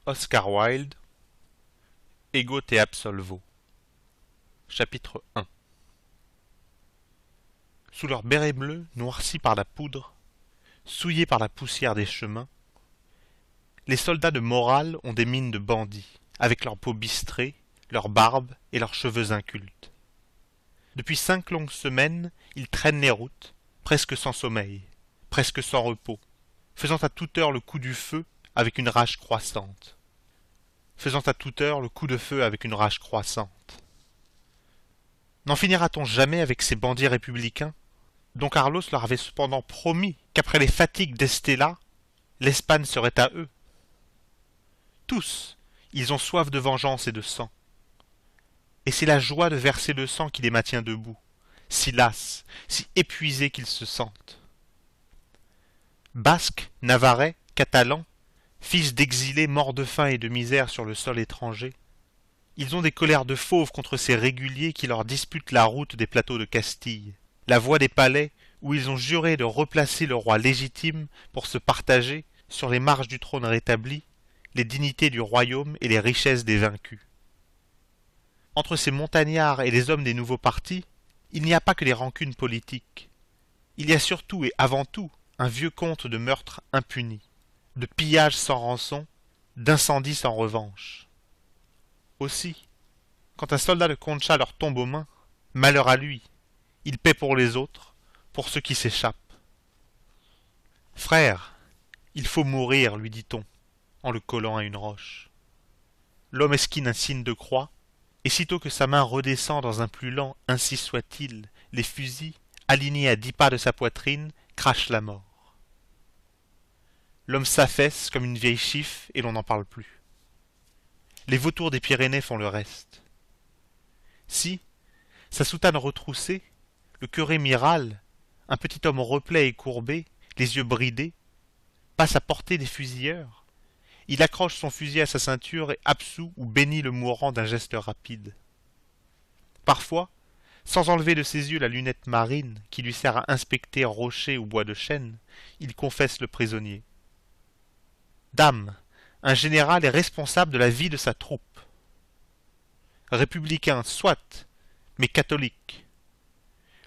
Oscar Wilde, Ego te absolvo. Chapitre 1. Sous leur béret bleu, noirci par la poudre, souillés par la poussière des chemins, les soldats de morale ont des mines de bandits, avec leurs peaux bistrées, leurs barbes et leurs cheveux incultes. Depuis 5 longues semaines, ils traînent les routes, presque sans sommeil, presque sans repos, faisant à toute heure le coup du feu avec une rage croissante. Faisant à toute heure le coup de feu avec une rage croissante. N'en finira-t-on jamais avec ces bandits républicains, dont Carlos leur avait cependant promis qu'après les fatigues d'Estella, l'Espagne serait à eux? Tous, ils ont soif de vengeance et de sang. Et c'est la joie de verser le sang qui les maintient debout, si las, si épuisés qu'ils se sentent. Basques, Navarrais, Catalans, fils d'exilés morts de faim et de misère sur le sol étranger, ils ont des colères de fauves contre ces réguliers qui leur disputent la route des plateaux de Castille, la voie des palais où ils ont juré de replacer le roi légitime pour se partager, sur les marches du trône rétabli, les dignités du royaume et les richesses des vaincus. Entre ces montagnards et les hommes des nouveaux partis, il n'y a pas que les rancunes politiques. Il y a surtout et avant tout un vieux compte de meurtres impunis, de pillages sans rançon, d'incendies sans revanche. Aussi, quand un soldat de Concha leur tombe aux mains, malheur à lui, il paie pour les autres, pour ceux qui s'échappent. Frère, il faut mourir, lui dit-on, en le collant à une roche. L'homme esquine un signe de croix, et sitôt que sa main redescend dans un plus lent « ainsi soit-il », les fusils, alignés à 10 pas de sa poitrine, crachent la mort. L'homme s'affaisse comme une vieille chiffe et l'on n'en parle plus. Les vautours des Pyrénées font le reste. Si, sa soutane retroussée, le curé Miral, un petit homme replet et courbé, les yeux bridés, passe à portée des fusilleurs, il accroche son fusil à sa ceinture et absout ou bénit le mourant d'un geste rapide. Parfois, sans enlever de ses yeux la lunette marine qui lui sert à inspecter rocher ou bois de chêne, il confesse le prisonnier. Dame, un général est responsable de la vie de sa troupe. Républicain, soit, mais catholique.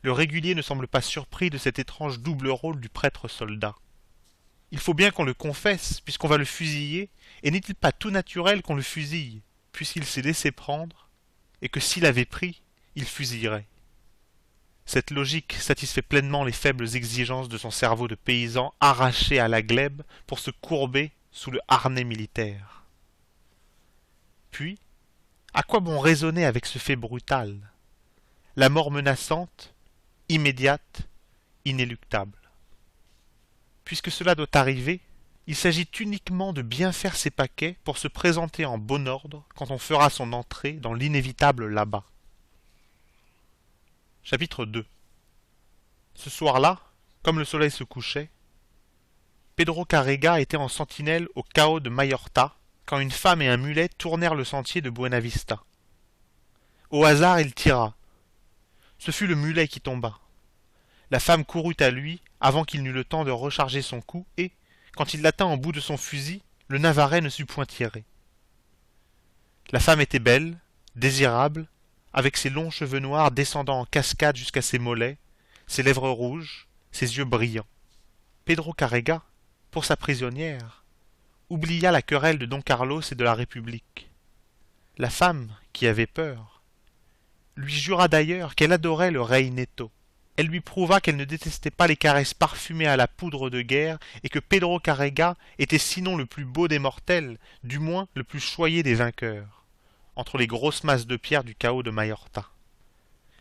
Le régulier ne semble pas surpris de cet étrange double rôle du prêtre-soldat. Il faut bien qu'on le confesse, puisqu'on va le fusiller, et n'est-il pas tout naturel qu'on le fusille, puisqu'il s'est laissé prendre, et que s'il avait pris, il fusillerait. Cette logique satisfait pleinement les faibles exigences de son cerveau de paysan arraché à la glèbe pour se courber sous le harnais militaire. Puis, à quoi bon raisonner avec ce fait brutal? La mort menaçante, immédiate, inéluctable. Puisque cela doit arriver, il s'agit uniquement de bien faire ses paquets pour se présenter en bon ordre quand on fera son entrée dans l'inévitable là-bas. Chapitre 2. Ce soir-là, comme le soleil se couchait, Pedro Carrega était en sentinelle au cao de Mayorta quand une femme et un mulet tournèrent le sentier de Buenavista. Au hasard, il tira. Ce fut le mulet qui tomba. La femme courut à lui avant qu'il n'eût le temps de recharger son coup et, quand il l'atteint au bout de son fusil, le Navarrais ne sut point tirer. La femme était belle, désirable, avec ses longs cheveux noirs descendant en cascade jusqu'à ses mollets, ses lèvres rouges, ses yeux brillants. Pedro Carrega, pour sa prisonnière, oublia la querelle de Don Carlos et de la République. La femme, qui avait peur, lui jura d'ailleurs qu'elle adorait le rey Neto. Elle lui prouva qu'elle ne détestait pas les caresses parfumées à la poudre de guerre et que Pedro Carrega était sinon le plus beau des mortels, du moins le plus choyé des vainqueurs, entre les grosses masses de pierre du cao de Mayorta.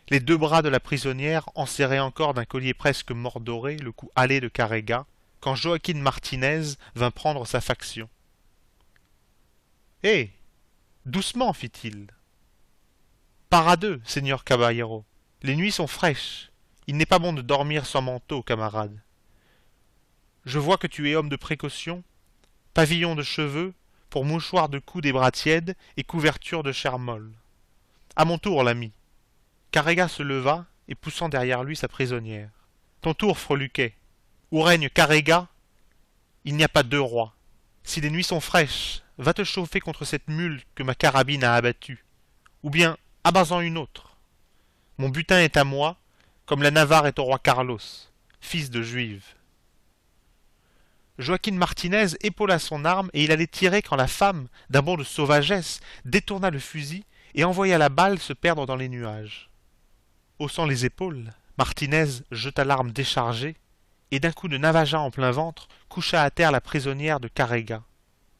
Les 2 bras de la prisonnière enserraient encore d'un collier presque mordoré le cou hâlé de Carrega, quand Joaquin Martinez vint prendre sa faction. « Hé, doucement, fit-il. Par à 2, Seigneur Caballero. Les nuits sont fraîches. Il n'est pas bon de dormir sans manteau, camarade. Je vois que tu es homme de précaution, pavillon de cheveux, pour mouchoir de cou des bras tièdes et couverture de chair molle. À mon tour, l'ami. » Carrega se leva et poussant derrière lui sa prisonnière. « Ton tour, Freluquet. Où règne Carrega, il n'y a pas 2 rois. Si les nuits sont fraîches, va te chauffer contre cette mule que ma carabine a abattue. Ou bien, abats-en une autre. Mon butin est à moi, comme la Navarre est au roi Carlos, fils de Juive. Joaquin Martinez épaula son arme et il allait tirer quand la femme, d'un bond de sauvagesse, détourna le fusil et envoya la balle se perdre dans les nuages. Haussant les épaules, Martinez jeta l'arme déchargée et d'un coup de navaja en plein ventre coucha à terre la prisonnière de Carrega.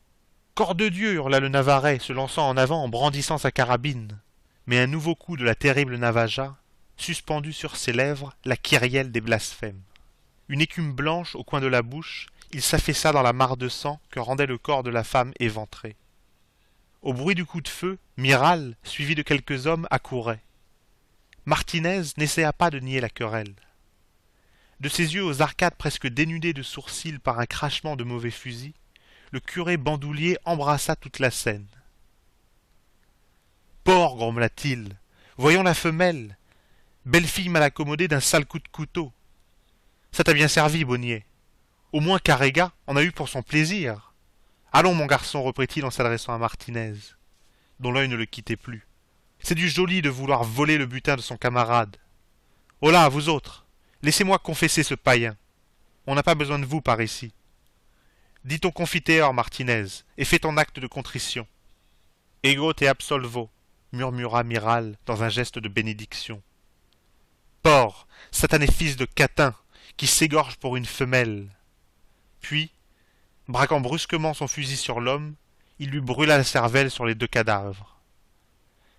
« Corps de Dieu !» hurla le Navarrais, se lançant en avant en brandissant sa carabine. Mais un nouveau coup de la terrible navaja suspendit sur ses lèvres la kyrielle des blasphèmes. Une écume blanche au coin de la bouche, il s'affaissa dans la mare de sang que rendait le corps de la femme éventrée. Au bruit du coup de feu, Miral, suivi de quelques hommes, accourait. Martinez n'essaya pas de nier la querelle. De ses yeux aux arcades presque dénudés de sourcils par un crachement de mauvais fusil, le curé bandoulier embrassa toute la scène. « Porc !» grommela-t-il. « Voyons la femelle. Belle fille mal accommodée d'un sale coup de couteau. Ça t'a bien servi, Bonnier. Au moins Carrega en a eu pour son plaisir. Allons, mon garçon, reprit-il en s'adressant à Martinez, dont l'œil ne le quittait plus. C'est du joli de vouloir voler le butin de son camarade. Holà, vous autres, laissez-moi confesser ce païen. On n'a pas besoin de vous par ici. Dis ton confiteor, Martinez, et fais ton acte de contrition. Ego te absolvo, murmura Miral dans un geste de bénédiction. Porc, satané fils de catin, qui s'égorge pour une femelle. Puis, braquant brusquement son fusil sur l'homme, il lui brûla la cervelle sur les deux cadavres.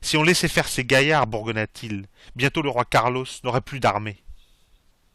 Si on laissait faire ces gaillards, bourgonna-t-il, bientôt le roi Carlos n'aurait plus d'armée.